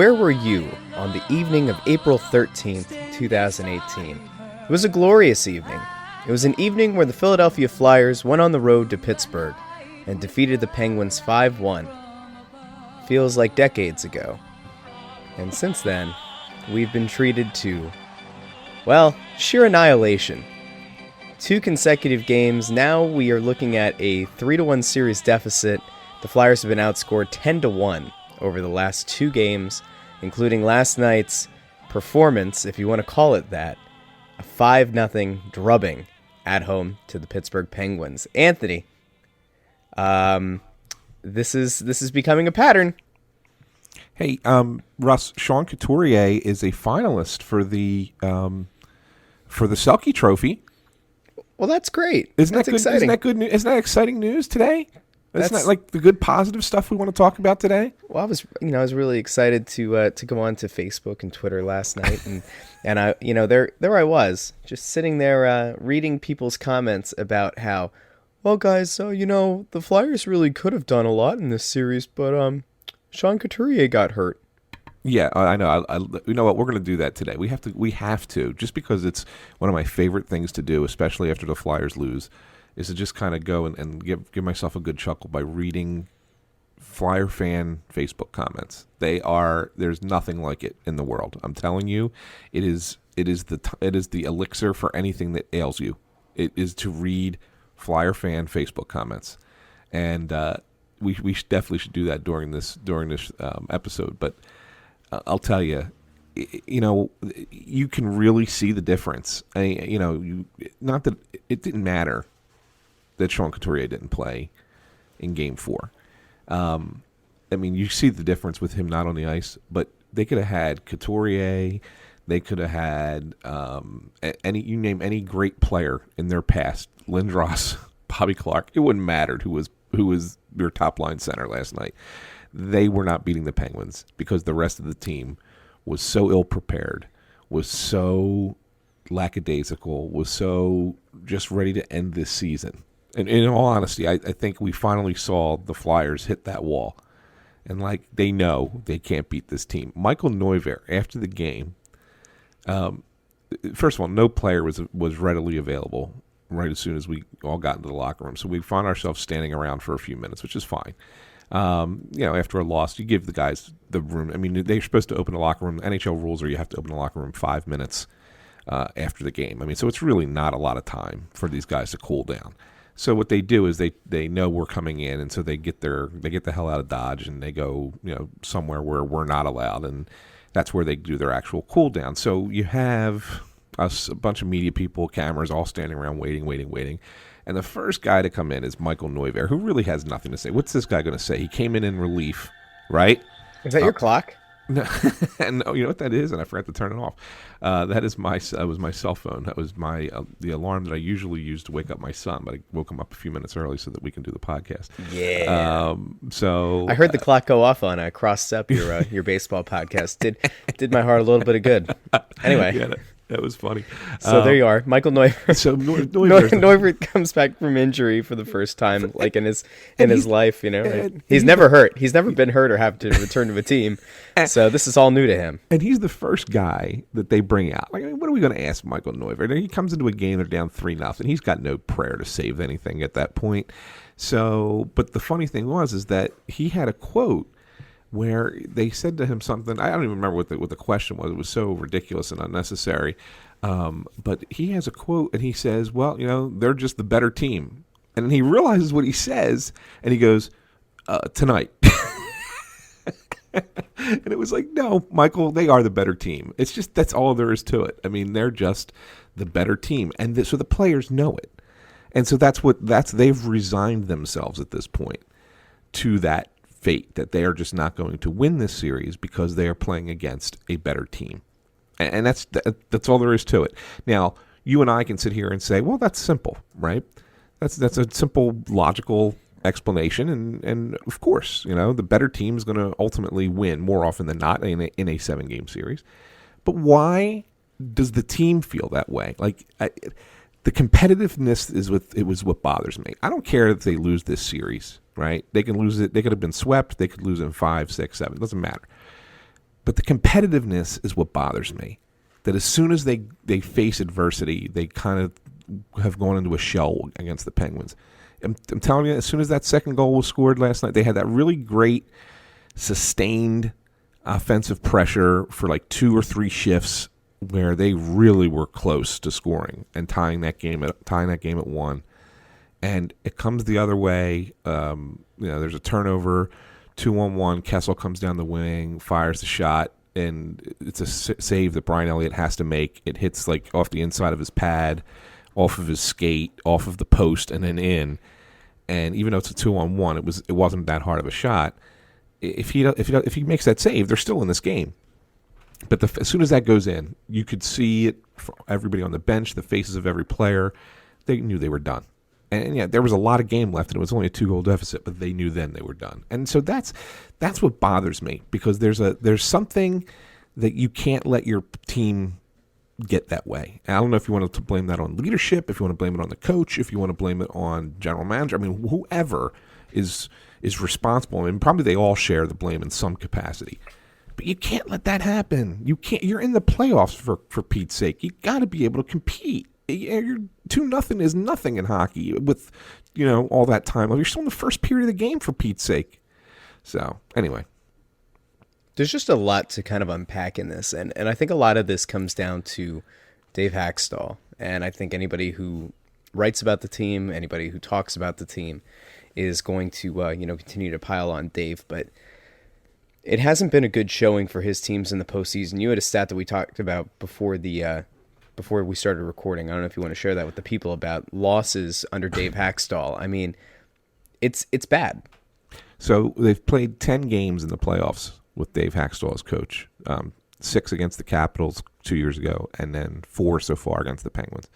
Where were you on the evening of April 13th, 2018? It was a glorious evening. It was an evening where the Philadelphia Flyers went on the road to Pittsburgh and defeated the Penguins 5-1. Feels like decades ago. And since then, we've been treated to, well, sheer annihilation. 2 consecutive games. Now we are looking at a 3-1 series deficit. The Flyers have been outscored 10-1 over the last 2 games, including last night's performance, if you want to call it that, a 5-0 drubbing at home to the Pittsburgh Penguins. Anthony, this is becoming a pattern. Hey, Russ, Sean Couturier is a finalist for the Selke Trophy. Well, that's great. That's exciting. Isn't that good news? Isn't that exciting news today? That's not like the good positive stuff we want to talk about today. Well, I was really excited to go on to Facebook and Twitter last night, and I, there I was, just sitting there reading people's comments about how, well, guys, the Flyers really could have done a lot in this series, but Sean Couturier got hurt. Yeah, I know. You know what? We're going to do that today. We have to, just because it's one of my favorite things to do, especially after the Flyers lose, is to just kind of go and give myself a good chuckle by reading Flyer fan Facebook comments. There's nothing like it in the world. I'm telling you, it is the elixir for anything that ails you. It is to read Flyer fan Facebook comments, and we definitely should do that during this episode. But I'll tell you, you can really see the difference. Not that it didn't matter that Sean Couturier didn't play in Game 4. You see the difference with him not on the ice, but they could have had Couturier. They could have had you name any great player in their past, Lindros, Bobby Clark. It wouldn't matter who was your top line center last night. They were not beating the Penguins because the rest of the team was so ill prepared, was so lackadaisical, was so just ready to end this season. And in all honesty, I think we finally saw the Flyers hit that wall. And they know they can't beat this team. Michael Neuvirth, after the game, first of all, no player was readily available right as soon as we all got into the locker room. So we found ourselves standing around for a few minutes, which is fine. After a loss, you give the guys the room. They're supposed to open the locker room. NHL rules are you have to open the locker room 5 minutes after the game. So it's really not a lot of time for these guys to cool down. So what they do is they know we're coming in, and so they get the hell out of Dodge, and they go somewhere where we're not allowed, and that's where they do their actual cool down. So you have us, a bunch of media people, cameras, all standing around waiting. And the first guy to come in is Michael Neuvirth, who really has nothing to say. What's this guy going to say? He came in relief, right? Is that your clock? No, you know what that is, and I forgot to turn it off. That was my cell phone. That was the alarm that I usually use to wake up my son, but I woke him up a few minutes early so that we can do the podcast. Yeah. So I heard the clock go off on Crossed Up, your baseball podcast. Did my heart a little bit of good. Anyway. Yeah, that was funny. So there you are, Michael Neuvirth. So Neuvirth comes back from injury for the first time, in his life. He's never hurt. He's never been hurt or have to return to a team. So this is all new to him. And he's the first guy that they bring out. What are we going to ask Michael Neuvirth? He comes into a game, they're down 3-0. He's got no prayer to save anything at that point. So, but the funny thing is that he had a quote where they said to him something. I don't even remember what the question was. It was so ridiculous and unnecessary. But he has a quote, and he says, well, they're just the better team. And then he realizes what he says, and he goes, tonight. And it was like, no, Michael, they are the better team. It's just, that's all there is to it. They're just the better team. And so the players know it. And so they've resigned themselves at this point to that fate, that they are just not going to win this series because they are playing against a better team. And that's all there is to it. Now, you and I can sit here and say, well, that's simple, right? That's a simple, logical explanation. And of course, the better team is going to ultimately win more often than not in a 7-game series. But why does the team feel that way? The competitiveness was what bothers me. I don't care if they lose this series, right? They can lose it. They could have been swept. They could lose in 5, 6, 7. It doesn't matter. But the competitiveness is what bothers me. That as soon as they face adversity, they kind of have gone into a shell against the Penguins. I'm telling you, as soon as that second goal was scored last night, they had that really great, sustained offensive pressure for like 2 or 3 shifts where they really were close to scoring and tying that game at 1. And it comes the other way. There's a turnover, 2-on-1. Kessel comes down the wing, fires the shot, and it's a save that Brian Elliott has to make. It hits like off the inside of his pad, off of his skate, off of the post, and then in. And even though it's a 2-on-1, it wasn't that hard of a shot. If he makes that save, they're still in this game. But as soon as that goes in, you could see it from everybody on the bench, the faces of every player. They knew they were done. And yeah, there was a lot of game left, and it was only a 2-goal deficit, but they knew then they were done. And so that's what bothers me, because there's something that you can't let your team get that way. And I don't know if you want to blame that on leadership, if you want to blame it on the coach, if you want to blame it on general manager. I mean, whoever is responsible, and probably they all share the blame in some capacity. But you can't let that happen. You can't. You're in the playoffs for Pete's sake. You got to be able to compete. You're 2-0 is nothing in hockey with all that time. You're still in the first period of the game, for Pete's sake. So anyway, there's just a lot to kind of unpack in this, and I think a lot of this comes down to Dave Hakstol. And I think anybody who writes about the team, anybody who talks about the team, is going to continue to pile on Dave. But it hasn't been a good showing for his teams in the postseason. You had a stat that we talked about before we started recording. I don't know if you want to share that with the people about losses under Dave Hakstol. I mean, it's bad. So they've played 10 games in the playoffs with Dave Hakstol as coach. 6 against the Capitals 2 years ago, and then 4 so far against the Penguins.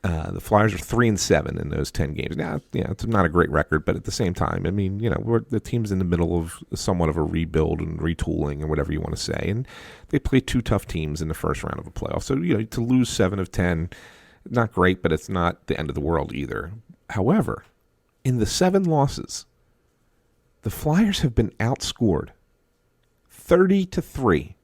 The Flyers are 3-7 in those 10 games. Now, it's not a great record, but at the same time, I mean, the team's in the middle of somewhat of a rebuild and retooling, or whatever you want to say. And they played 2 tough teams in the first round of a playoff. So, to lose 7 of 10, not great, but it's not the end of the world either. However, in the 7 losses, the Flyers have been outscored 30-3.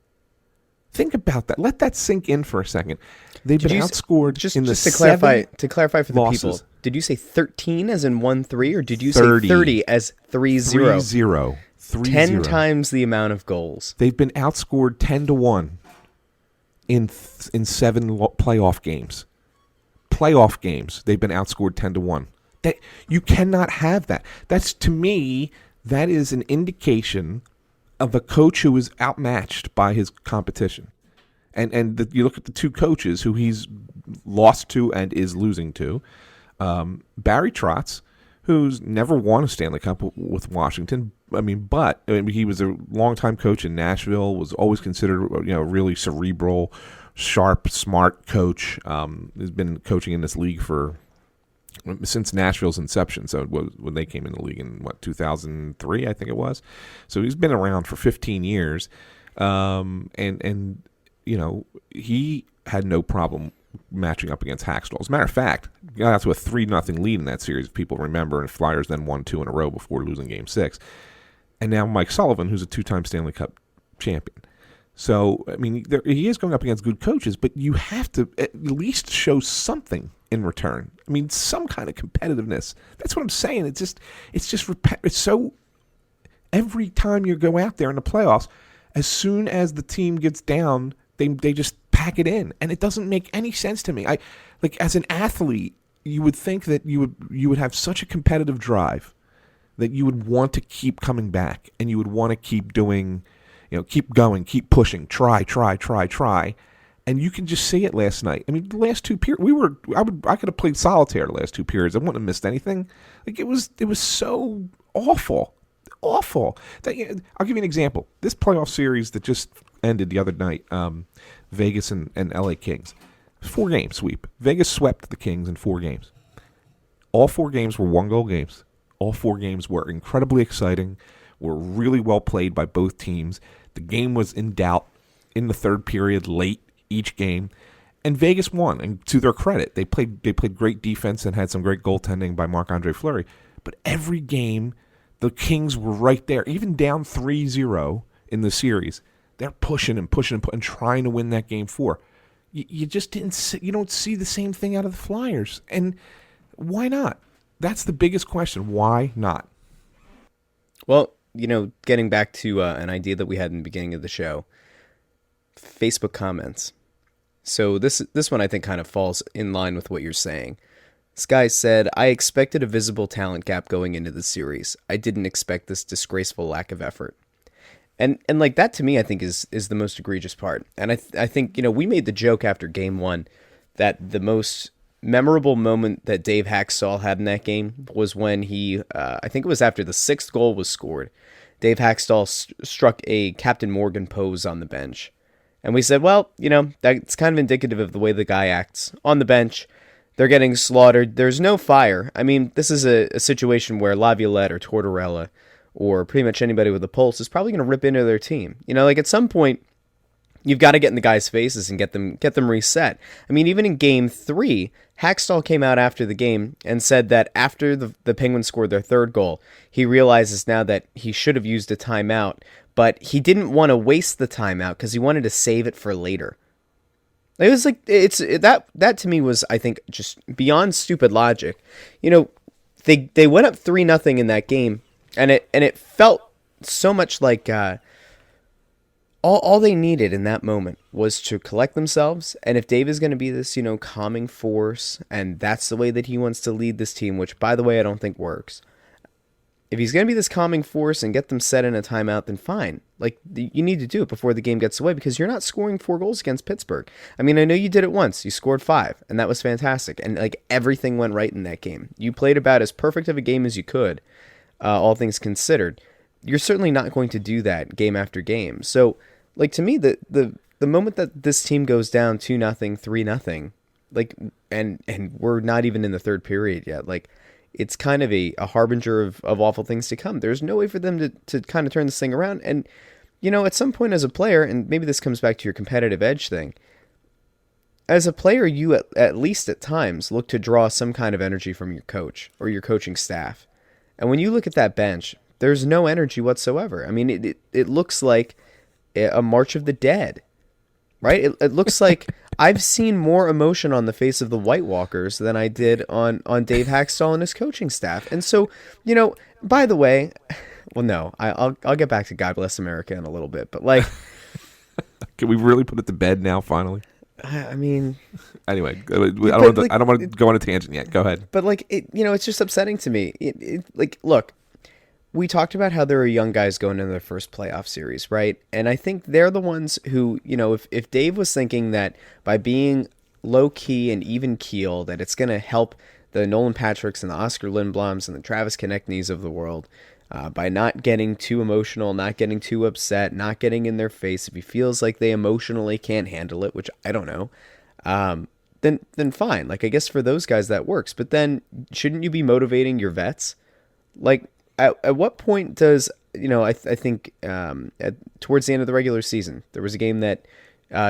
Think about that. Let that sink in for a second. They've been outscored in the just to 7 clarify for the losses. people. Did you say 13 as in 1-3, or did you say 30 as 3-0? 3-0. 10 times the amount of goals. They've been outscored 10-1 in 7 playoff games. Playoff games, they've been outscored 10-1. That you cannot have that. That's, to me, that is an indication of a coach who is outmatched by his competition. And you look at the 2 coaches who he's lost to and is losing to. Barry Trotz, who's never won a Stanley Cup with Washington. But he was a longtime coach in Nashville, was always considered a really cerebral, sharp, smart coach. Has been coaching in this league since Nashville's inception. So it was when they came in the league in 2003, I think it was. So he's been around for 15 years, and he had no problem matching up against Hakstol. As a matter of fact, got out to a 3-0 lead in that series, if people remember, and Flyers then won 2 in a row before losing Game 6. And now Mike Sullivan, who's a 2-time Stanley Cup champion. So, he is going up against good coaches, but you have to at least show something in return. Some kind of competitiveness. That's what I'm saying. It's so every time you go out there in the playoffs, as soon as the team gets down, they just pack it in, and it doesn't make any sense to me. As an athlete, you would think that you would have such a competitive drive that you would want to keep coming back, and you would want to keep doing, keep going, keep pushing, try. And you can just see it last night. The last 2 periods, I could have played solitaire the last 2 periods. I wouldn't have missed anything. It was so awful. Awful. I'll give you an example. This playoff series that just ended the other night, Vegas and LA Kings. 4-game sweep. Vegas swept the Kings in 4 games. All 4 games were 1-goal games. All 4 games were incredibly exciting, were really well played by both teams. The game was in doubt in the 3rd period late each game, and Vegas won. And to their credit, they played great defense and had some great goaltending by Marc-Andre Fleury. But every game, the Kings were right there, even down 3-0 in the series. They're pushing and trying to win that game 4. You just you don't see the same thing out of the Flyers. And why not? That's the biggest question. Why not? Well, getting back to an idea that we had in the beginning of the show, Facebook comments. So this one I think kind of falls in line with what you're saying. This guy said, I expected a visible talent gap going into the series. I didn't expect this disgraceful lack of effort. And like that to me, I think is the most egregious part. And I think, we made the joke after game 1 that the most memorable moment that Dave Hakstol had in that game was when he, I think it was after the 6th goal was scored. Dave Hakstol struck a Captain Morgan pose on the bench. And we said, well, that's kind of indicative of the way the guy acts on the bench. They're getting slaughtered. There's no fire. I mean, this is a situation where Laviolette or Tortorella or pretty much anybody with a pulse is probably going to rip into their team. Like at some point, you've got to get in the guys' faces and get them reset. I mean, even in game 3, Hakstol came out after the game and said that after the Penguins scored their 3rd goal, he realizes now that he should have used a timeout, but he didn't want to waste the timeout because he wanted to save it for later. It was like that to me was, I think, just beyond stupid logic. They went up 3-0 in that game, and it felt so much like all they needed in that moment was to collect themselves. And if Dave is going to be this, calming force, and that's the way that he wants to lead this team, which by the way I don't think works. If he's going to be this calming force and get them set in a timeout, then fine. Like, you need to do it before the game gets away because you're not scoring 4 goals against Pittsburgh. I mean, I know you did it once. You scored 5, and that was fantastic. And, everything went right in that game. You played about as perfect of a game as you could, all things considered. You're certainly not going to do that game after game. So, to me, the moment that this team goes down 2-0, 3-0, and we're not even in the 3rd period yet, it's kind of a harbinger of awful things to come. There's no way for them to kind of turn this thing around. And, at some point as a player, and maybe this comes back to your competitive edge thing, as a player, you at least at times look to draw some kind of energy from your coach or your coaching staff. And when you look at that bench, there's no energy whatsoever. I mean, it looks like a March of the Dead, right? It looks like I've seen more emotion on the face of the White Walkers than I did on Dave Hakstol and his coaching staff. And so, by the way, well, no, I'll get back to God Bless America in a little bit, but can we really put it to bed now, finally? I mean, anyway, I don't want to go on a tangent yet. Go ahead. But it's just upsetting to me. Look, we talked about how there are young guys going into their first playoff series, right? And I think they're the ones who, if Dave was thinking that by being low key and even keel, that it's going to help the Nolan Patricks and the Oscar Lindbloms and the Travis Konechny's of the world, by not getting too emotional, not getting too upset, not getting in their face, if he feels like they emotionally can't handle it, which I don't know, then fine. I guess for those guys that works. But then shouldn't you be motivating your vets? At what point does, I think towards the end of the regular season, there was a game that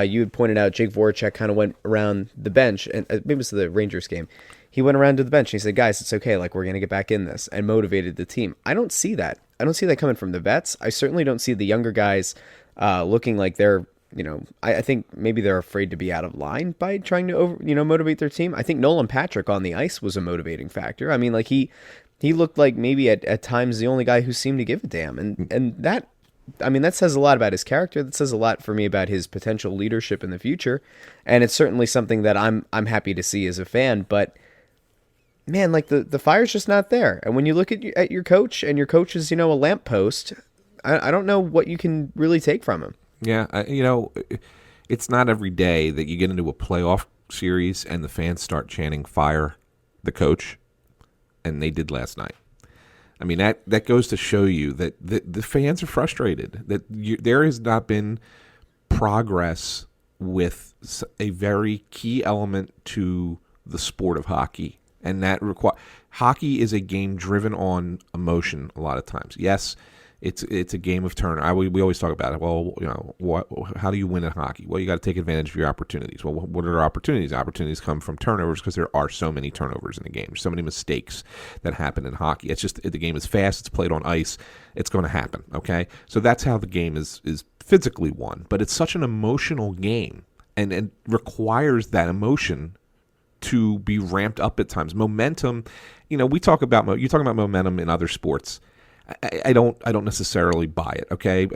you had pointed out, Jake Voracek kind of went around the bench, and maybe it was the Rangers game. He went around to the bench and he said, guys, it's okay. We're going to get back in this, and motivated the team. I don't see that. I don't see that coming from the vets. I certainly don't see the younger guys looking like they're, I think maybe they're afraid to be out of line by trying to motivate their team. I think Nolan Patrick on the ice was a motivating factor. I mean, he looked like maybe at times the only guy who seemed to give a damn. And that, I mean, that says a lot about his character. That says a lot for me about his potential leadership in the future. And it's certainly something that I'm happy to see as a fan. But, man, the fire's just not there. And when you look at your coach, and your coach is, a lamppost, I don't know what you can really take from him. Yeah, it's not every day that you get into a playoff series and the fans start chanting, fire the coach. And they did last night. I mean, that goes to show you that the fans are frustrated, that there has not been progress with a very key element to the sport of hockey. And that hockey is a game driven on emotion a lot of times. Yes, it's a game of turn. We always talk about it. Well, how do you win at hockey? Well, you got to take advantage of your opportunities. Well, what are our opportunities? Opportunities come from turnovers because there are so many turnovers in the game. There's so many mistakes that happen in hockey. It's just the game is fast. It's played on ice. It's going to happen. Okay, so that's how the game is physically won, but it's such an emotional game, and it requires that emotion to be ramped up at times. Momentum, we talk about you're talking about momentum in other sports. I don't necessarily buy it. Okay,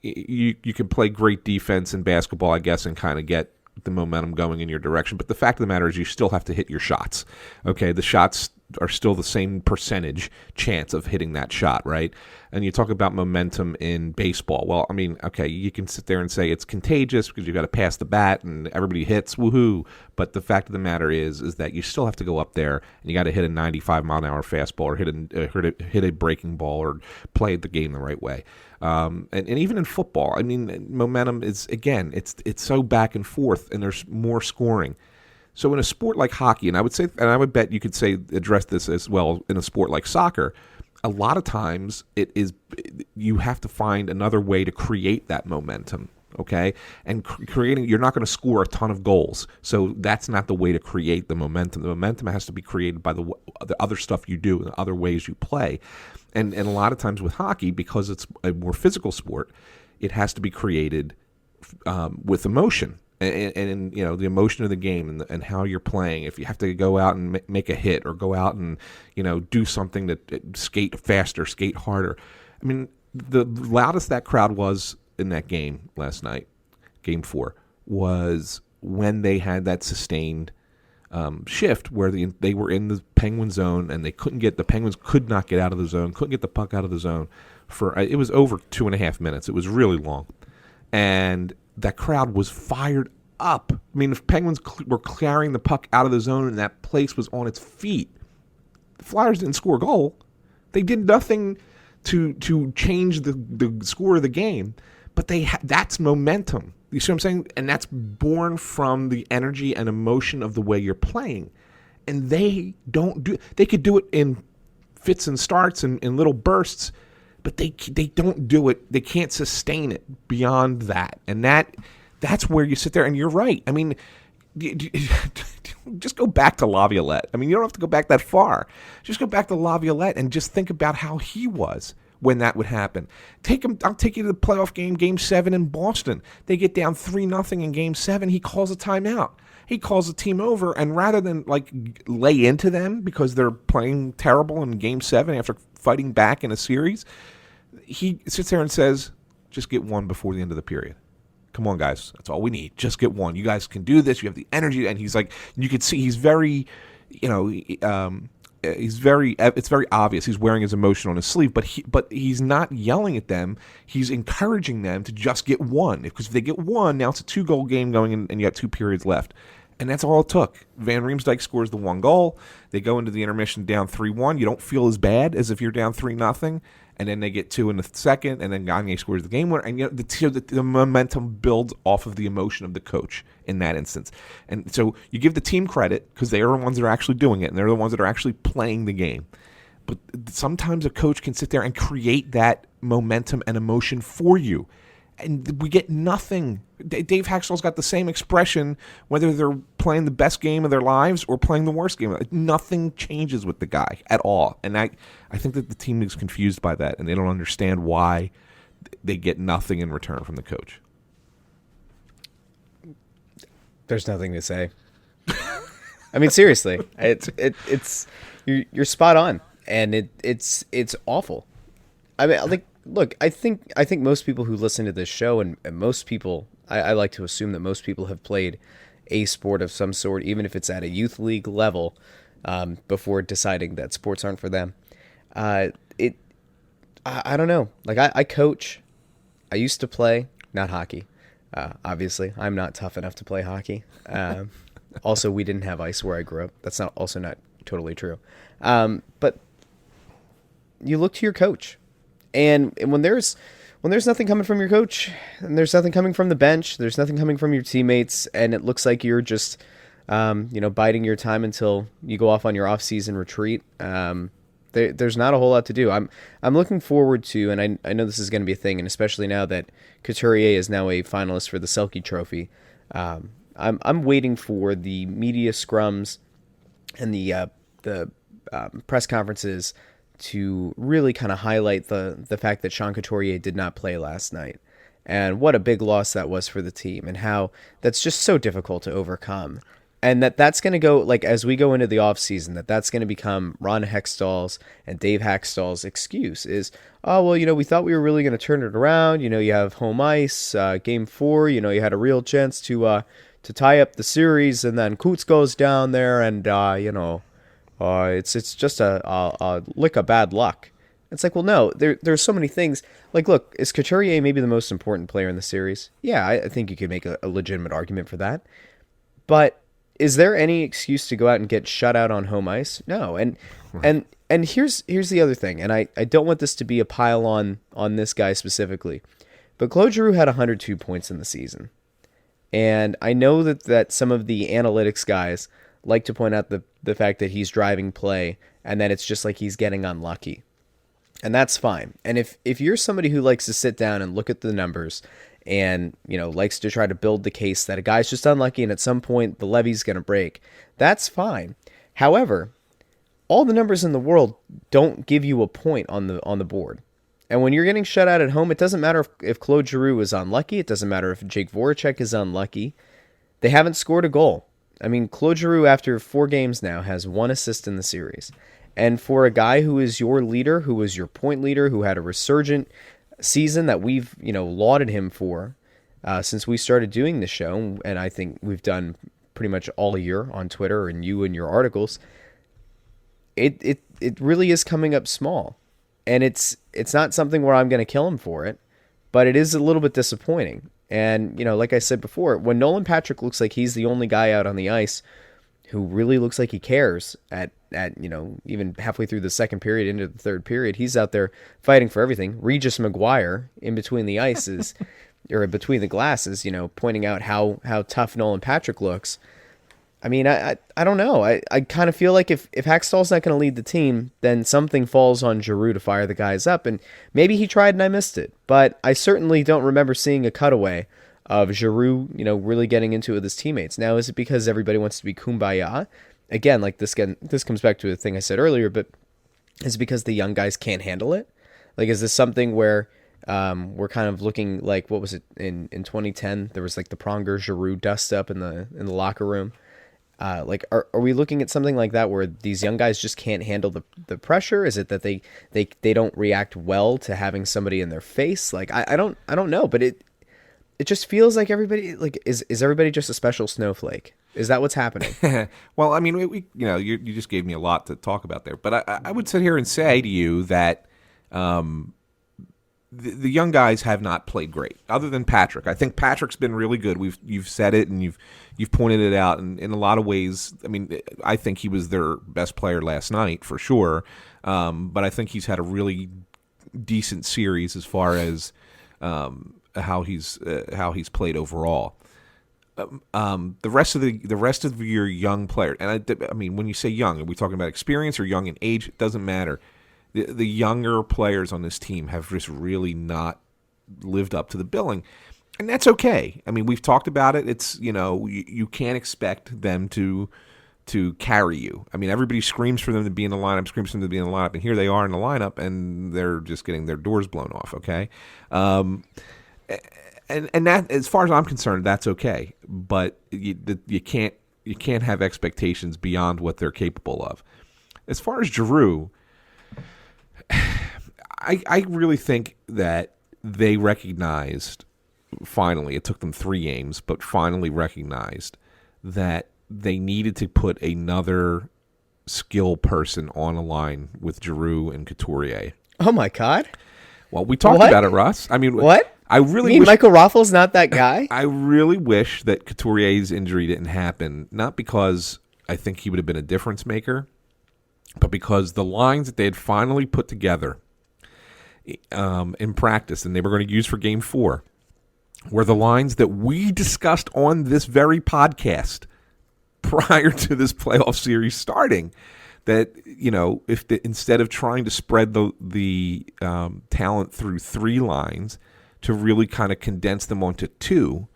you can play great defense in basketball, I guess, and kind of get the momentum going in your direction. But the fact of the matter is, you still have to hit your shots. Okay, the shots are still the same percentage chance of hitting that shot, right? And you talk about momentum in baseball. Well, I mean, okay, you can sit there and say it's contagious because you got to pass the bat and everybody hits, woohoo. But the fact of the matter is that you still have to go up there and you got to hit a 95-mile-an-hour fastball or hit a breaking ball or play the game the right way. And even in football, I mean, momentum is, again, it's so back and forth, and there's more scoring. So in a sport like hockey, and I would bet you could address this as well in a sport like soccer, a lot of times you have to find another way to create that momentum, okay? And you're not going to score a ton of goals, so that's not the way to create the momentum. The momentum has to be created by the other stuff you do and the other ways you play. And a lot of times with hockey, because it's a more physical sport, it has to be created with emotion. And the emotion of the game and how you're playing. If you have to go out and make a hit or go out and do something that skate faster, skate harder. I mean, the loudest that crowd was in that game last night, Game 4, was when they had that sustained shift where they were in the Penguin zone and the Penguins could not get out of the zone, couldn't get the puck out of the zone it was over 2.5 minutes. It was really long, and that crowd was fired up. I mean, if Penguins were carrying the puck out of the zone and that place was on its feet, the Flyers didn't score a goal. They did nothing to change the score of the game, but that's momentum. You see what I'm saying? And that's born from the energy and emotion of the way you're playing. And they could do it in fits and starts and in little bursts, but they don't do it. They can't sustain it beyond that. And that's where you sit there. And you're right. I mean, just go back to Laviolette. I mean, you don't have to go back that far. Just go back to Laviolette and just think about how he was when that would happen. I'll take you to the playoff Game 7 in Boston. They get down 3-0 in Game 7. He calls a timeout. He calls the team over, and rather than lay into them because they're playing terrible in Game 7 after fighting back in a series, he sits there and says, just get one before the end of the period. Come on, guys. That's all we need. Just get one. You guys can do this. You have the energy. And he's like, you can see he's very, it's very obvious. He's wearing his emotion on his sleeve, but he's not yelling at them. He's encouraging them to just get one. Because if they get one, now it's a 2-goal game going and you got 2 periods left. And that's all it took. Van Riemsdyk scores the 1 goal. They go into the intermission down 3-1. You don't feel as bad as if you're down 3-0. And then they get 2 in the second, and then Gagne scores the game winner. And the momentum builds off of the emotion of the coach in that instance. And so you give the team credit because they are the ones that are actually doing it, and they're the ones that are actually playing the game. But sometimes a coach can sit there and create that momentum and emotion for you. And we get nothing. Dave Hakstol's got the same expression whether they're playing the best game of their lives or playing the worst game. Nothing changes with the guy at all. And I think that the team is confused by that, and they don't understand why they get nothing in return from the coach. There's nothing to say. I mean, seriously, you're spot on, and it's awful. I mean, look, I think most people who listen to this show, and most people, I like to assume that most people have played a sport of some sort, even if it's at a youth league level, before deciding that sports aren't for them. I don't know. I coach. I used to play, not hockey. Obviously, I'm not tough enough to play hockey. Also, we didn't have ice where I grew up. That's not totally true. But you look to your coach. And when there's nothing coming from your coach, and there's nothing coming from the bench, there's nothing coming from your teammates, and it looks like you're just, biding your time until you go off on your off-season retreat. There's not a whole lot to do. I'm looking forward to, and I know this is going to be a thing, and especially now that Couturier is now a finalist for the Selke Trophy. I'm waiting for the media scrums and the press conferences to really kind of highlight the fact that Sean Couturier did not play last night. and what a big loss that was for the team, and how that's just so difficult to overcome. And that's going to go, like, as we go into the offseason, that's going to become Ron Hextall's and Dave Hakstol's excuse is, oh, well, we thought we were really going to turn it around. You have home ice, game 4, you had a real chance to tie up the series, and then Coots goes down there, and, it's just a lick of bad luck. It's like, well, no, there's so many things. Like, look, is Couturier maybe the most important player in the series? Yeah, I think you could make a legitimate argument for that. But is there any excuse to go out and get shut out on home ice? No. And here's the other thing, and I don't want this to be a pile on this guy specifically, but Claude Giroux had 102 points in the season. And I know that some of the analytics guys like to point out the fact that he's driving play and that it's just like he's getting unlucky. And that's fine. And if you're somebody who likes to sit down and look at the numbers and, likes to try to build the case that a guy's just unlucky and at some point the levee's going to break, that's fine. However, all the numbers in the world don't give you a point on the board. And when you're getting shut out at home, it doesn't matter if Claude Giroux is unlucky. It doesn't matter if Jake Voracek is unlucky. They haven't scored a goal. I mean, Claude Giroux, after 4 games now, has 1 assist in the series. And for a guy who is your leader, who is your point leader, who had a resurgent season that we've, lauded him for since we started doing the show, and I think we've done pretty much all year on Twitter and you and your articles, it really is coming up small. And it's not something where I'm going to kill him for it, but it is a little bit disappointing. And, like I said before, when Nolan Patrick looks like he's the only guy out on the ice who really looks like he cares at even halfway through the second period into the third period, he's out there fighting for everything. Regis McGuire in between the ices or between the glasses, pointing out how tough Nolan Patrick looks. I mean, I don't know. I kind of feel like if Hakstol's not going to lead the team, then something falls on Giroux to fire the guys up. And maybe he tried and I missed it. But I certainly don't remember seeing a cutaway of Giroux, really getting into it with his teammates. Now, is it because everybody wants to be kumbaya? Again, like this comes back to a thing I said earlier, but is it because the young guys can't handle it? Like, is this something where we're kind of looking like, what was it, in 2010? There was like the Pronger Giroux dust up in the locker room. Like, are we looking at something like that where these young guys just can't handle the pressure? Is it that they don't react well to having somebody in their face? Like, I don't know, but it just feels like everybody, like, is everybody just a special snowflake? Is that what's happening? Well, I mean, you just gave me a lot to talk about there, but I would sit here and say to you that the young guys have not played great, other than Patrick. I think Patrick's been really good. You've said it and you've pointed it out, and in a lot of ways, I mean, I think he was their best player last night for sure. But I think he's had a really decent series as far as how he's played overall. The rest of your young players, and I mean, when you say young, are we talking about experience or young in age? It doesn't matter. The younger players on this team have just really not lived up to the billing, and that's okay. I mean, we've talked about it. It's you can't expect them to carry you. I mean, everybody screams for them to be in the lineup, and here they are in the lineup, and they're just getting their doors blown off. Okay, and that, as far as I'm concerned, that's okay. But you can't have expectations beyond what they're capable of. As far as Giroux, I really think that they recognized, finally, it took them 3 games, but finally recognized that they needed to put another skill person on a line with Giroux and Couturier. Oh my God. Well, we talked about it, Russ. I mean, what? I really wish Michael Raffles not that guy? I really wish that Couturier's injury didn't happen, not because I think he would have been a difference maker, but because the lines that they had finally put together in practice and they were going to use for Game 4 were the lines that we discussed on this very podcast prior to this playoff series starting. That, instead of trying to spread the talent through 3 lines, to really kind of condense them onto 2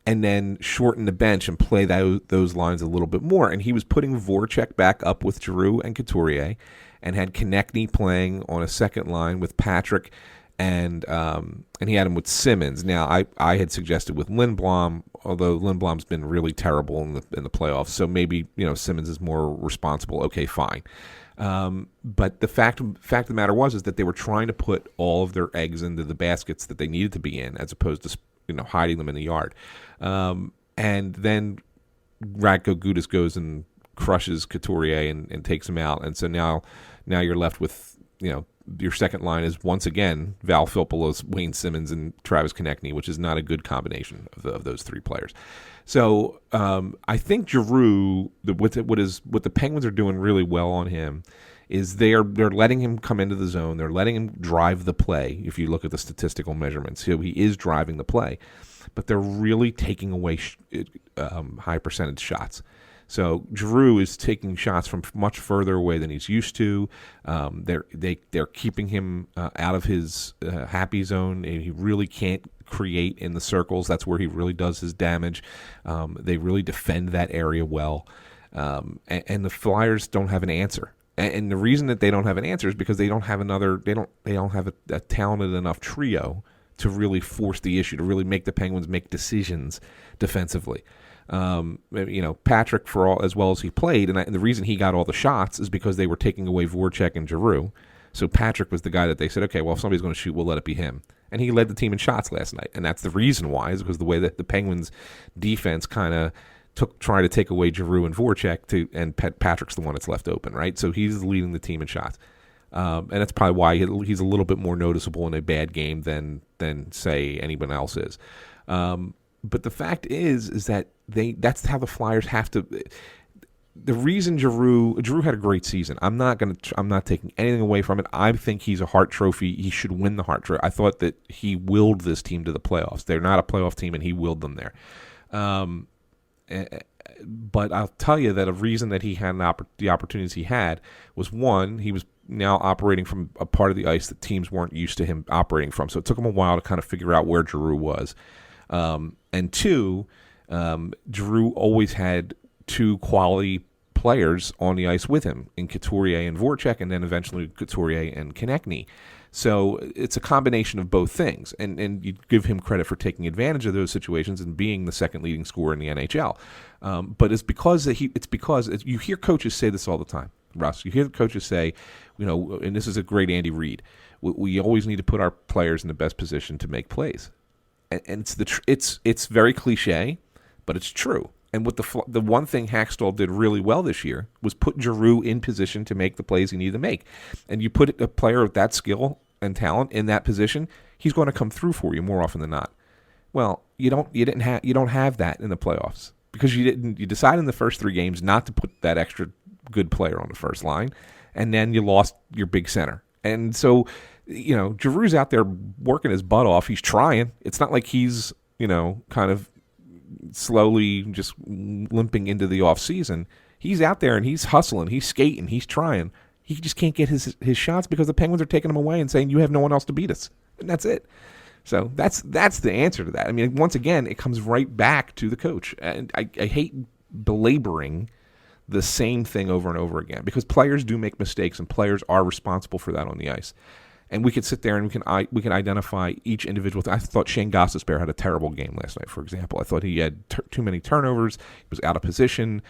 and then shorten the bench and play those lines a little bit more. And he was putting Voracek back up with Giroux and Couturier and had Konechny playing on a second line with Patrick and he had him with Simmons. Now, I had suggested with Lindblom, although Lindblom's been really terrible in the playoffs, so maybe Simmons is more responsible. Okay, fine. But the fact of the matter is that they were trying to put all of their eggs into the baskets that they needed to be in, as opposed to hiding them in the yard. And then Radko Gudas goes and crushes Couturier and takes him out, and so now you're left with your second line is once again Val Filppula, Wayne Simmons, and Travis Konechny, which is not a good combination of those three players. So I think Giroux, what the Penguins are doing really well on him is they're letting him come into the zone. They're letting him drive the play. If you look at the statistical measurements, so he is driving the play, but they're really taking away high percentage shots. So Giroux is taking shots from much further away than he's used to. They're keeping him out of his happy zone, and he really can't create in the circles. That's where he really does his damage. They really defend that area well, and the Flyers don't have an answer. And the reason that they don't have an answer is because they don't have a talented enough trio to really force the issue, to really make the Penguins make decisions defensively. Patrick, for all as well as he played, and the reason he got all the shots is because they were taking away Voracek and Giroux. So Patrick was the guy that they said, okay, well, if somebody's going to shoot, we'll let it be him. And he led the team in shots last night, and that's the reason why, is because the way that the Penguins' defense kind of tried to take away Giroux and Voracek, and Patrick's the one that's left open, right? So he's leading the team in shots. And that's probably why he's a little bit more noticeable in a bad game than say anyone else is. But the fact is that that's how the Flyers have to. The reason Giroux had a great season. I'm not taking anything away from it. I think he's a Hart Trophy. He should win the Hart Trophy. I thought that he willed this team to the playoffs. They're not a playoff team, and he willed them there. But I'll tell you that a reason that he had the opportunities he had was, one, he was now operating from a part of the ice that teams weren't used to him operating from. So it took him a while to kind of figure out where Giroux was. And two, Giroux always had two quality players on the ice with him in Couturier and Voracek, and then eventually Couturier and Konechny. So it's a combination of both things, and you give him credit for taking advantage of those situations and being the second leading scorer in the NHL. But it's because you hear coaches say this all the time, Russ. You hear the coaches say, and this is a great Andy Reid. We always need to put our players in the best position to make plays, and it's very cliche, but it's true. And what the one thing Hakstol did really well this year was put Giroux in position to make the plays he needed to make. And you put a player of that skill and talent in that position, he's going to come through for you more often than not. Well, you don't have that in the playoffs because you decided in the first 3 games not to put that extra good player on the first line, and then you lost your big center. And so, Giroux's out there working his butt off. He's trying. It's not like he's, kind of slowly just limping into the off season. He's out there and he's hustling, he's skating, he's trying. He just can't get his shots because the Penguins are taking him away and saying you have no one else to beat us, and that's it. So that's the answer to that. I mean, once again, it comes right back to the coach, and I hate belaboring the same thing over and over again because players do make mistakes and players are responsible for that on the ice. And we could sit there and we can identify each individual. I thought Shane Gostisbehere had a terrible game last night, for example. I thought he had too many turnovers. He was out of position.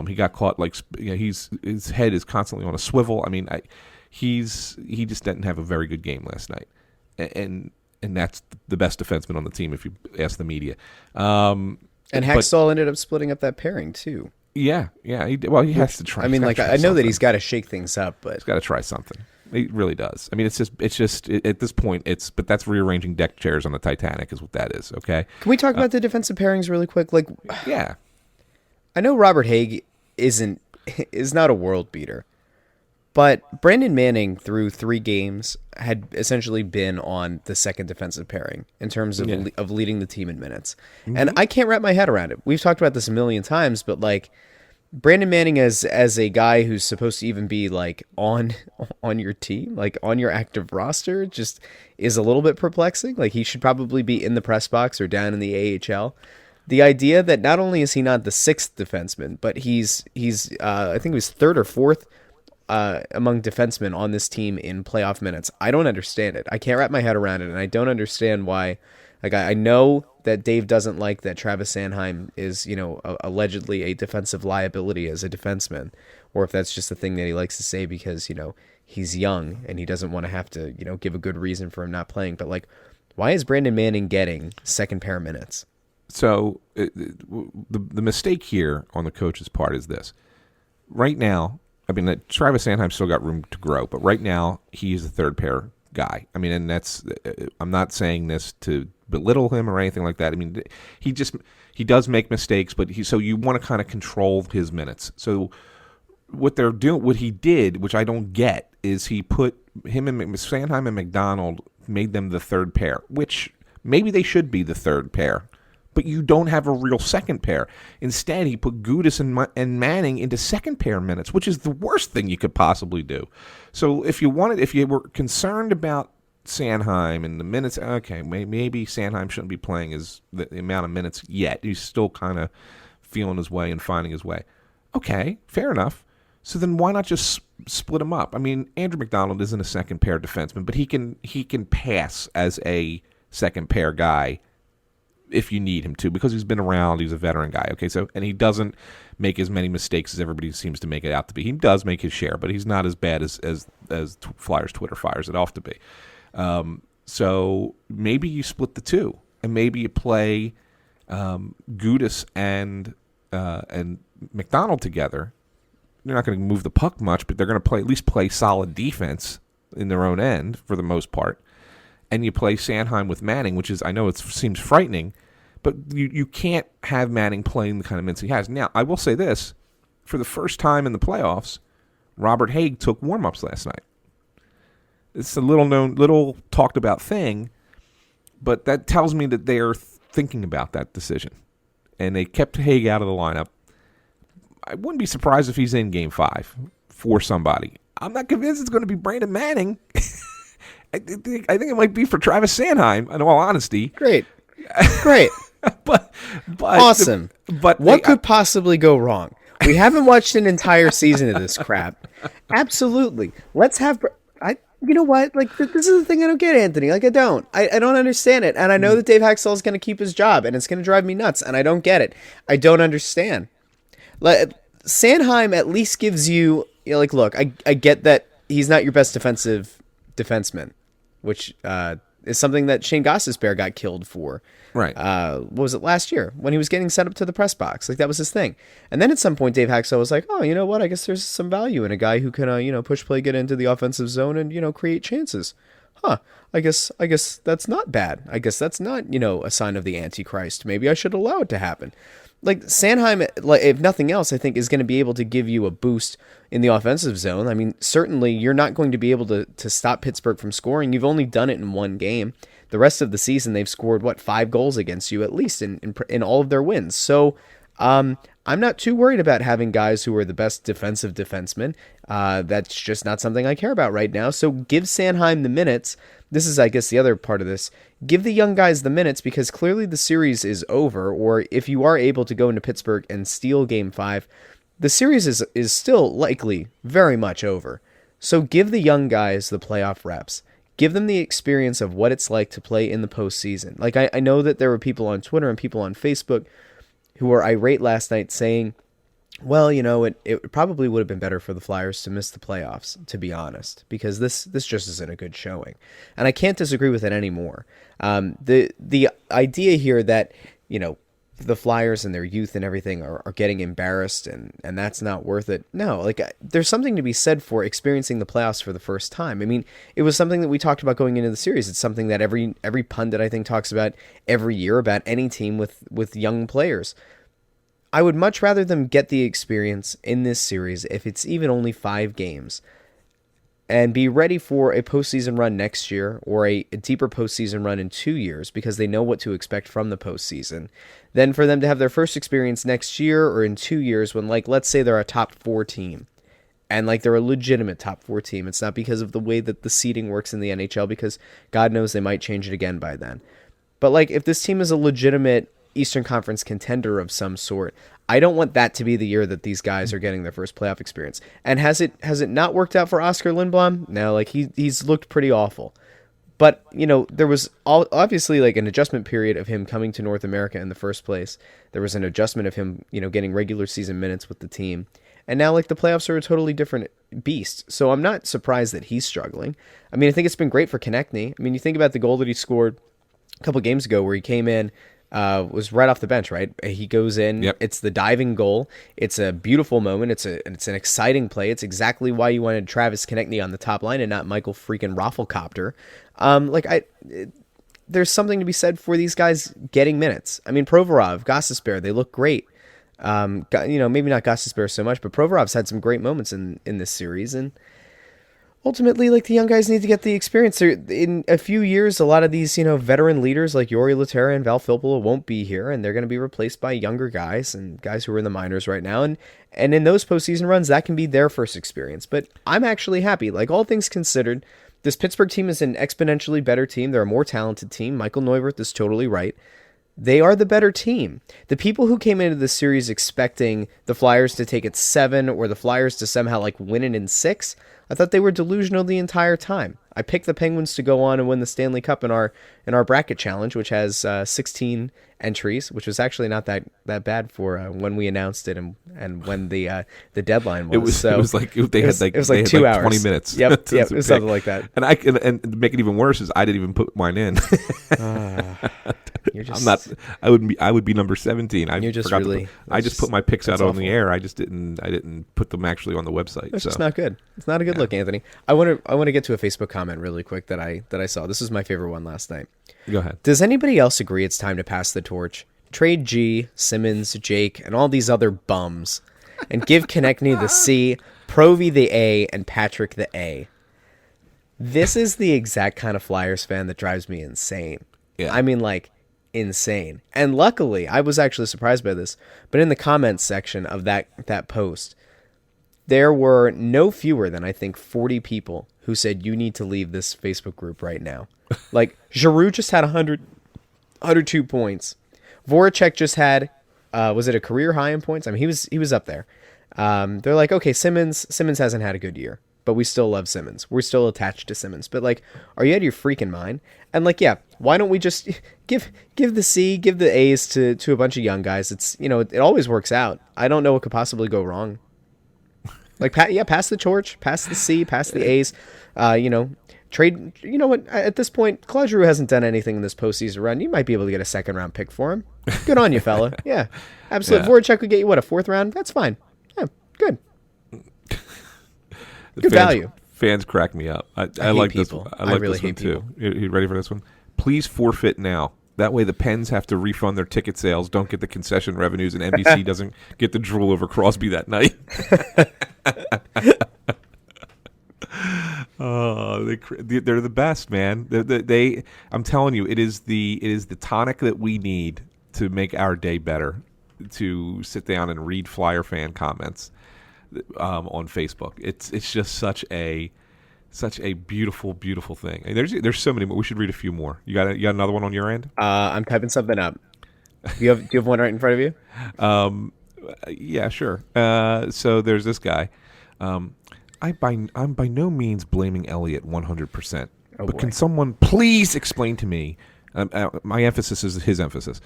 He got caught his head is constantly on a swivel. I mean, he just didn't have a very good game last night, and that's the best defenseman on the team if you ask the media. And Hakstol ended up splitting up that pairing too. Yeah. He has to try. I mean, I know that he's got to shake things up, but he's got to try something. It really does. I mean, it's just at this point, but that's rearranging deck chairs on the Titanic is what that is, okay? Can we talk about the defensive pairings really quick? Yeah. I know Robert Haig is not a world beater, but Brandon Manning through 3 games had essentially been on the second defensive pairing in terms of leading the team in minutes. Mm-hmm. And I can't wrap my head around it. We've talked about this a million times, but Brandon Manning as a guy who's supposed to even be on your team, on your active roster, just is a little bit perplexing. He should probably be in the press box or down in the AHL. The idea that not only is he not the 6th defenseman, but he's I think he was 3rd or 4th among defensemen on this team in playoff minutes. I don't understand it. I can't wrap my head around it, and I don't understand why. Like, I know that Dave doesn't like that Travis Sanheim is, allegedly a defensive liability as a defenseman, or if that's just a thing that he likes to say because, he's young and he doesn't want to have to, give a good reason for him not playing. But, like, why is Brandon Manning getting second pair minutes? So the mistake here on the coach's part is this. Right now, I mean, Travis Sanheim still got room to grow, but right now he's the third pair guy. I mean, and I'm not saying this to belittle him or anything like that. I mean, he does make mistakes, but so you want to kind of control his minutes. So what he did, which I don't get, is he put him and Sanheim and McDonald, made them the third pair, which maybe they should be the third pair. But you don't have a real second pair. Instead, he put Gudis and Manning into second pair minutes, which is the worst thing you could possibly do. So if you were concerned about Sanheim and the minutes, okay, maybe Sanheim shouldn't be playing the amount of minutes yet. He's still kind of feeling his way and finding his way. Okay, fair enough. So then why not just split him up? I mean, Andrew McDonald isn't a second pair defenseman, but he can pass as a second pair guy if you need him to, because he's been around, he's a veteran guy. Okay, so, and he doesn't make as many mistakes as everybody seems to make it out to be. He does make his share, but he's not as bad as Flyers Twitter fires it off to be. So maybe you split the two, and maybe you play Gudis and McDonald together. They're not going to move the puck much, but they're going to at least play solid defense in their own end for the most part. And you play Sanheim with Manning, which is, I know it seems frightening, but you can't have Manning playing the kind of minutes he has. Now, I will say this. For the first time in the playoffs, Robert Haig took warm-ups last night. It's a little talked about thing, but that tells me that they are thinking about that decision. And they kept Haig out of the lineup. I wouldn't be surprised if he's in Game 5 for somebody. I'm not convinced it's going to be Brandon Manning. I think it might be for Travis Sanheim, in all honesty. Great. but awesome. But what could possibly go wrong? We haven't watched an entire season of this crap. Absolutely. Let's have. You know what? Like, this is the thing I don't get, Anthony. Like, I don't understand it, and I know that Dave Hakstol is going to keep his job, and it's going to drive me nuts, and I don't get it. I don't understand. Like, Sanheim at least gives you, like, look, I get that he's not your best defenseman, which is something that Shane Gostisbehere got killed for. Right. What was it, last year when he was getting sent up to the press box? Like, that was his thing. And then at some point, Dave Hakstol was like, oh, you know what? I guess there's some value in a guy who can, push play, get into the offensive zone and, create chances. Huh. I guess that's not bad. I guess that's not, a sign of the Antichrist. Maybe I should allow it to happen. Like, Sanheim, like, if nothing else, I think is going to be able to give you a boost in the offensive zone. I mean, certainly you're not going to be able to stop Pittsburgh from scoring. You've only done it in one game. The rest of the season, they've scored, 5 goals against you, at least in all of their wins. So I'm not too worried about having guys who are the best defensive defensemen. That's just not something I care about right now. So give Sanheim the minutes. This is, I guess, the other part of this. Give the young guys the minutes, because clearly the series is over, or if you are able to go into Pittsburgh and steal Game 5, the series is still likely very much over. So give the young guys the playoff reps. Give them the experience of what it's like to play in the postseason. Like, I know that there were people on Twitter and people on Facebook who were irate last night saying, well, it probably would have been better for the Flyers to miss the playoffs, to be honest, because this just isn't a good showing. And I can't disagree with it anymore. The idea here that, the Flyers and their youth and everything are getting embarrassed and that's not worth it. No, like, there's something to be said for experiencing the playoffs for the first time. I mean, it was something that we talked about going into the series. It's something that every pundit, I think, talks about every year about any team with young players. I would much rather them get the experience in this series, if it's even only 5 games, and be ready for a postseason run next year or a deeper postseason run in 2 years, because they know what to expect from the postseason, than for them to have their first experience next year or in 2 years when, like, let's say they're a top 4 team, and, like, they're a legitimate top 4 team. It's not because of the way that the seeding works in the NHL, because God knows they might change it again by then. But, like, if this team is a legitimate Eastern Conference contender of some sort. I don't want that to be the year that these guys are getting their first playoff experience. And has it not worked out for Oscar Lindblom? No, like he's looked pretty awful. But, there was obviously like an adjustment period of him coming to North America in the first place. There was an adjustment of him, getting regular season minutes with the team. And now like the playoffs are a totally different beast. So I'm not surprised that he's struggling. I mean, I think it's been great for Konechny. I mean, you think about the goal that he scored a couple games ago where he came in, was right off the bench, right? He goes in. Yep. It's the diving goal. It's a beautiful moment. It's an exciting play. It's exactly why you wanted Travis Konechny on the top line and not Michael freaking Rafflecopter. There's something to be said for these guys getting minutes. I mean, Provorov, Gostisbehere, they look great. Maybe not Gostisbehere so much, but Provorov's had some great moments in this series, and ultimately, like, the young guys need to get the experience. In a few years, a lot of these, veteran leaders like Jori Lehtera and Val Filppula won't be here, and they're going to be replaced by younger guys and guys who are in the minors right now. And in those postseason runs, that can be their first experience. But I'm actually happy. Like, all things considered, this Pittsburgh team is an exponentially better team. They're a more talented team. Michael Neuvirth is totally right. They are the better team. The people who came into this series expecting the Flyers to take it 7 or the Flyers to somehow like win it in 6, I thought they were delusional the entire time. I picked the Penguins to go on and win the Stanley Cup in our bracket challenge, which has 16 entries, which was actually not that bad for when we announced it and when the deadline was. It was like they had 2 hours, 20 minutes. Yep, it was something like that. And and to make it even worse is I didn't even put mine in. You're just, I'm not. I would be number 17. I just put my picks out on awful. the air. I didn't put them actually on the website. It's just not good. It's not a good look, Anthony. I want to get to a Facebook comment really quick that I saw. This is my favorite one last night. Go ahead. Does anybody else agree it's time to pass the torch? Trade G, Simmons, Jake, and all these other bums, and give Konechny the C, Provy the A, and Patrick the A. This is the exact kind of Flyers fan that drives me insane. Yeah. I mean, like, insane. And luckily, I was actually surprised by this, but in the comments section of that post, there were no fewer than, I think, 40 people who said you need to leave this Facebook group right now. Like, Giroux just had 102 points. Voracek just had, was it a career high in points? I mean, he was up there. They're like, okay, Simmons hasn't had a good year, but we still love Simmons. We're still attached to Simmons. But, like, are you out of your freaking mind? And, like, yeah, why don't we just give the C, give the A's to a bunch of young guys? It's, it always works out. I don't know what could possibly go wrong. Like, pass the torch, pass the C, pass the A's, trade. You know what? At this point, Claude Giroux hasn't done anything in this postseason run. You might be able to get a second-round pick for him. Good on you, fella. Yeah, absolutely. Yeah. Voracek would get you, what, a 4th round? That's fine. Yeah, good. Good value. Fans crack me up. I hate like people. this one. I like really this one hate too. You ready for this one? Please forfeit now. That way the Pens have to refund their ticket sales, don't get the concession revenues, and NBC doesn't get to drool over Crosby that night. Oh, they're the best, man. I'm telling you, it is the tonic that we need to make our day better. To sit down and read Flyer fan comments on Facebook. It's just such a beautiful, beautiful thing. And there's so many more. We should read a few more. You got another one on your end? I'm typing something up. Do you have one right in front of you? Yeah, sure. So there's this guy. I'm by no means blaming Elliott 100%. But can someone please explain to me? My emphasis is his emphasis.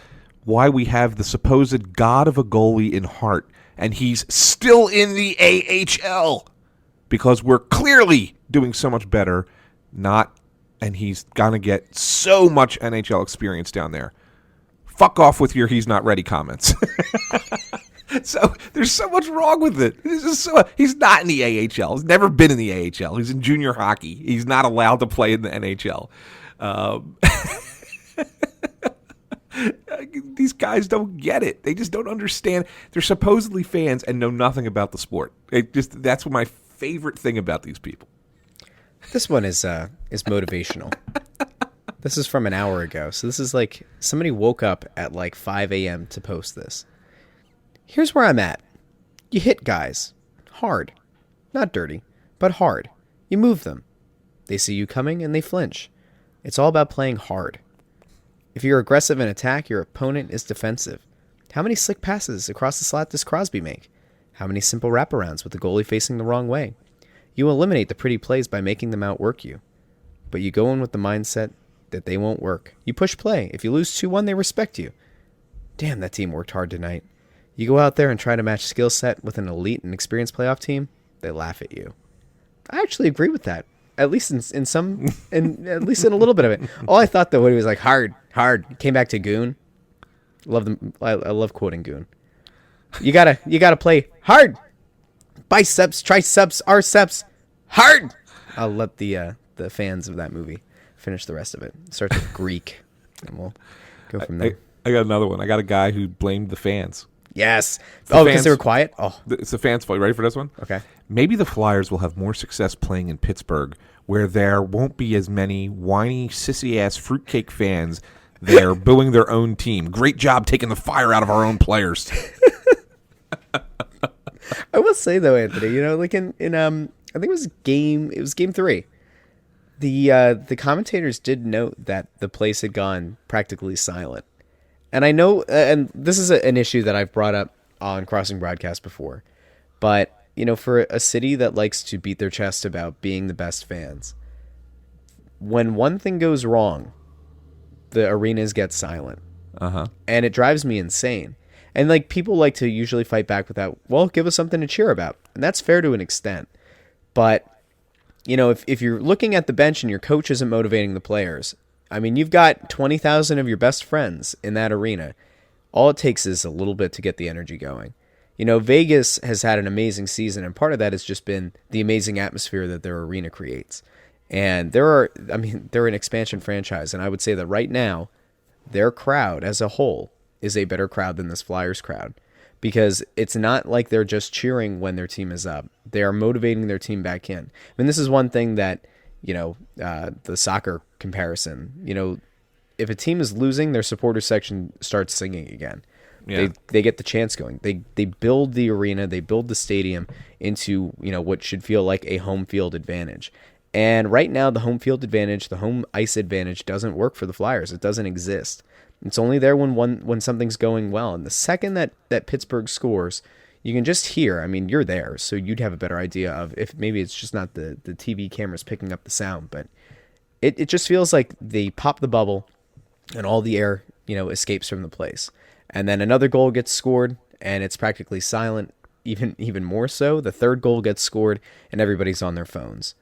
Why we have the supposed god of a goalie in Hart, and he's still in the AHL because we're clearly doing so much better. And he's gonna get so much NHL experience down there. Fuck off with your "he's not ready" comments. So there's so much wrong with it. He's not in the AHL. He's never been in the AHL. He's in junior hockey. He's not allowed to play in the NHL. These guys don't get it. They just don't understand. They're supposedly fans and know nothing about the sport. That's what my favorite thing about these people. This one is motivational. This is from an hour ago. So this is like somebody woke up at like 5 a.m. to post this. Here's where I'm at. You hit guys. Hard. Not dirty, but hard. You move them. They see you coming and they flinch. It's all about playing hard. If you're aggressive in attack, your opponent is defensive. How many slick passes across the slot does Crosby make? How many simple wraparounds with the goalie facing the wrong way? You eliminate the pretty plays by making them outwork you. But you go in with the mindset that they won't work. You push play. If you lose 2-1, they respect you. Damn, that team worked hard tonight. You go out there and try to match skill set with an elite and experienced playoff team, they laugh at you. I actually agree with that. At least in at least in a little bit of it. All I thought though when he was like hard, came back to Goon. Love them. I love quoting Goon. You gotta play hard. Biceps, triceps, arceps, hard. I'll let the fans of that movie finish the rest of it. It starts with Greek, and we'll go from there. I got another one. I got a guy who blamed the fans. Yes. Because they were quiet? Oh. It's the fans' fault. You ready for this one? Okay. Maybe the Flyers will have more success playing in Pittsburgh, where there won't be as many whiny, sissy-ass fruitcake fans there booing their own team. Great job taking the fire out of our own players. I will say, though, Anthony, like in I think it was game 3. The commentators did note that the place had gone practically silent. And I know, and this is an issue that I've brought up on Crossing Broadcast before, but, for a city that likes to beat their chest about being the best fans, when one thing goes wrong, the arenas get silent. Uh-huh. And it drives me insane. And, people like to usually fight back with that, well, give us something to cheer about. And that's fair to an extent. But, if you're looking at the bench and your coach isn't motivating the players, I mean, you've got 20,000 of your best friends in that arena. All it takes is a little bit to get the energy going. Vegas has had an amazing season, and part of that has just been the amazing atmosphere that their arena creates. And they're an expansion franchise, and I would say that right now, their crowd as a whole is a better crowd than this Flyers crowd. Because it's not like they're just cheering when their team is up. They are motivating their team back in. I mean, this is one thing that, the soccer comparison, if a team is losing, their supporter section starts singing again. Yeah. They get the chants going. They build the arena, they build the stadium into, what should feel like a home field advantage. And right now, the home field advantage, the home ice advantage doesn't work for the Flyers. It doesn't exist. It's only there when something's going well. And the second that Pittsburgh scores, you can just hear, I mean, you're there, so you'd have a better idea of if maybe it's just not the TV cameras picking up the sound, but it just feels like they pop the bubble and all the air, escapes from the place. And then another goal gets scored and it's practically silent, even more so. The third goal gets scored and everybody's on their phones.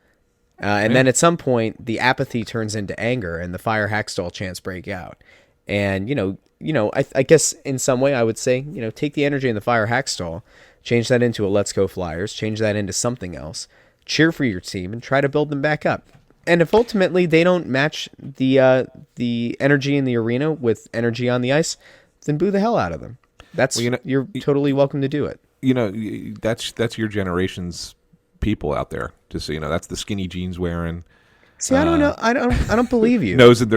And then at some point, the apathy turns into anger and the fire Hakstol chants break out. And, I guess in some way I would say, take the energy in the fire Hakstol, change that into a Let's Go Flyers, change that into something else, cheer for your team, and try to build them back up. And if ultimately they don't match the energy in the arena with energy on the ice, then boo the hell out of them. You're totally welcome to do it. That's your generation's people out there. Just so you know, that's the skinny jeans wearing. See, I don't know. I don't believe you. Nose in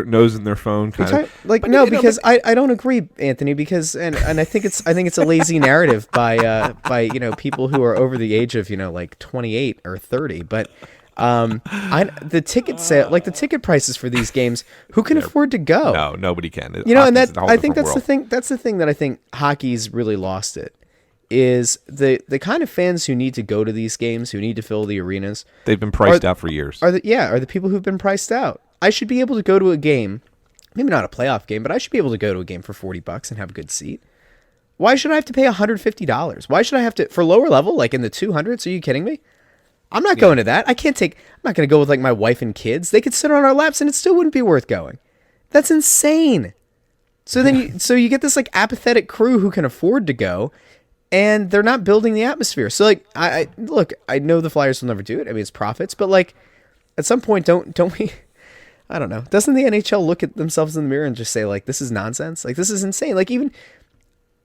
their phone, kind of. Because I don't agree, Anthony. Because and I think it's a lazy narrative by people who are over the age of 28 or 30. But the ticket prices for these games, who can afford to go? No, nobody can. And that I think that's the thing. That's the thing that I think hockey's really lost it. Is the kind of fans who need to go to these games, who need to fill the arenas. They've been priced out for years. Are the people who've been priced out. I should be able to go to a game, maybe not a playoff game, but I should be able to go to a game for $40 and have a good seat. Why should I have to pay $150? Why should I have to, for lower level, like in the 200s? Are you kidding me? I'm not going to that. I'm not going to go with my wife and kids. They could sit on our laps and it still wouldn't be worth going. That's insane. So then you get this apathetic crew who can afford to go. And they're not building the atmosphere. So I know the Flyers will never do it. I mean, it's profits, but at some point, don't we? I don't know. Doesn't the NHL look at themselves in the mirror and just say this is nonsense? This is insane. Even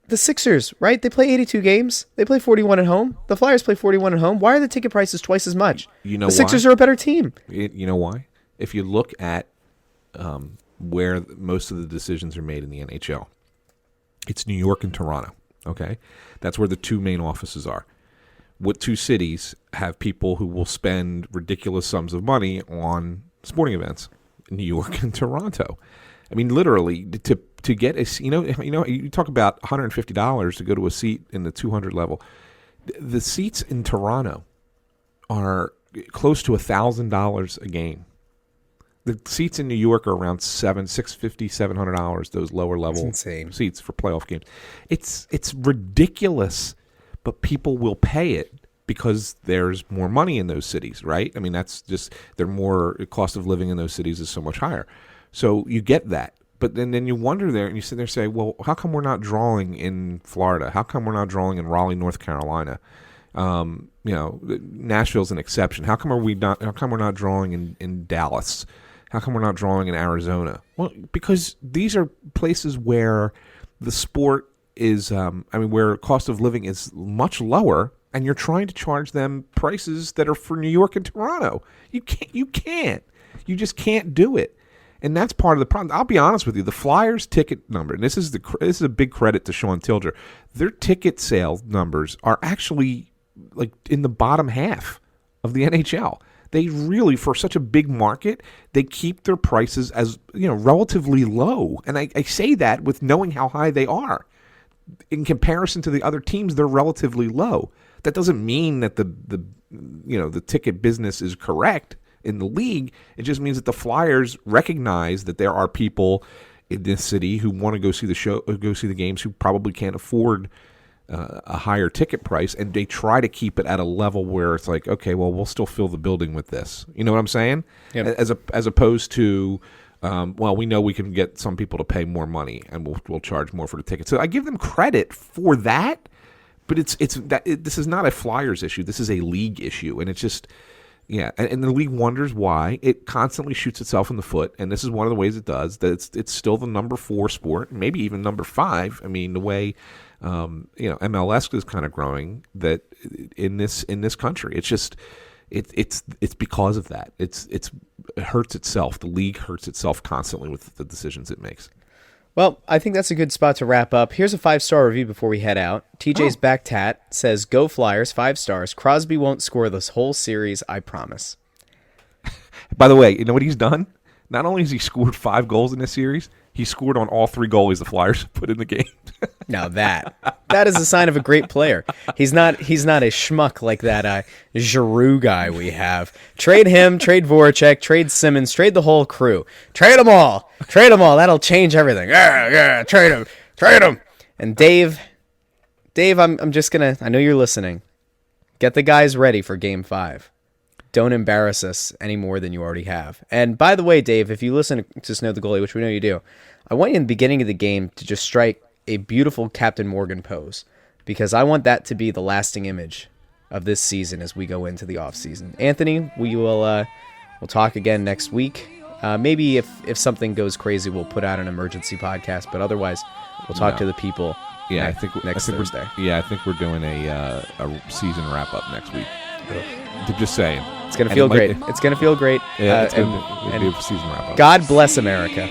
the Sixers, right? They play 82 games. They play 41 at home. The Flyers play 41 at home. Why are the ticket prices twice as much? The Sixers are a better team. You know why? If you look at where most of the decisions are made in the NHL, it's New York and Toronto. Okay, that's where the two main offices are. What two cities have people who will spend ridiculous sums of money on sporting events? New York and Toronto. I mean, literally to get a you talk about $150 to go to a seat in the 200 level. The seats in Toronto are close to $1,000 a game. The seats in New York are around $750, those lower level seats for playoff games. It's ridiculous, but people will pay it because there's more money in those cities, right? I mean, that's just the cost of living in those cities is so much higher. So you get that. But then you wonder there, and you sit there and say, well, how come we're not drawing in Florida? How come we're not drawing in Raleigh, North Carolina? Nashville's an exception. How come we're not drawing in Dallas? How come we're not drawing in Arizona? Well, because these are places where the sport is, where cost of living is much lower, and you're trying to charge them prices that are for New York and Toronto. You can't. You just can't do it. And that's part of the problem. I'll be honest with you. The Flyers' ticket number, and this is a big credit to Sean Tilger. Their ticket sales numbers are actually like in the bottom half of the NHL. They really, for such a big market, they keep their prices as relatively low. And I say that with knowing how high they are. In comparison to the other teams, they're relatively low. That doesn't mean that the ticket business is correct in the league. It just means that the Flyers recognize that there are people in this city who want to go see the show, go see the games, who probably can't afford a higher ticket price, and they try to keep it at a level where it's like, okay, well, we'll still fill the building with this. You know what I'm saying? Yep. As opposed to, we know we can get some people to pay more money, and we'll charge more for the ticket. So I give them credit for that, but this is not a Flyers issue. This is a league issue, and it's just. Yeah, and the league wonders why it constantly shoots itself in the foot, and this is one of the ways it does. That it's still the number 4 sport, maybe even number 5. I mean, the way MLS is kind of growing that in this country, it's just it's because of that. It hurts itself. The league hurts itself constantly with the decisions it makes. Well, I think that's a good spot to wrap up. Here's a 5-star review before we head out. TJ's back tat says, "Go Flyers, 5 stars. Crosby won't score this whole series, I promise." By the way, you know what he's done? Not only has he scored 5 goals in this series, he scored on all 3 goalies the Flyers put in the game. Now that is a sign of a great player. He's not a schmuck like that Giroux guy we have. Trade him, trade Voracek, trade Simmons, trade the whole crew. Trade them all. That'll change everything. Yeah, trade him. And Dave, I'm just gonna. I know you're listening. Get the guys ready for Game 5. Don't embarrass us any more than you already have. And by the way, Dave, if you listen to Snow the Goalie, which we know you do, I want you in the beginning of the game to just strike a beautiful Captain Morgan pose, because I want that to be the lasting image of this season as we go into the off season. Anthony, we'll talk again next week. Maybe if something goes crazy, we'll put out an emergency podcast, but otherwise we'll talk to the people. Yeah, I think Thursday. I think we're doing a season wrap up next week. Just saying. It's going to feel great. It's going to feel great. Yeah, it's going to be a season wrap up. God bless America.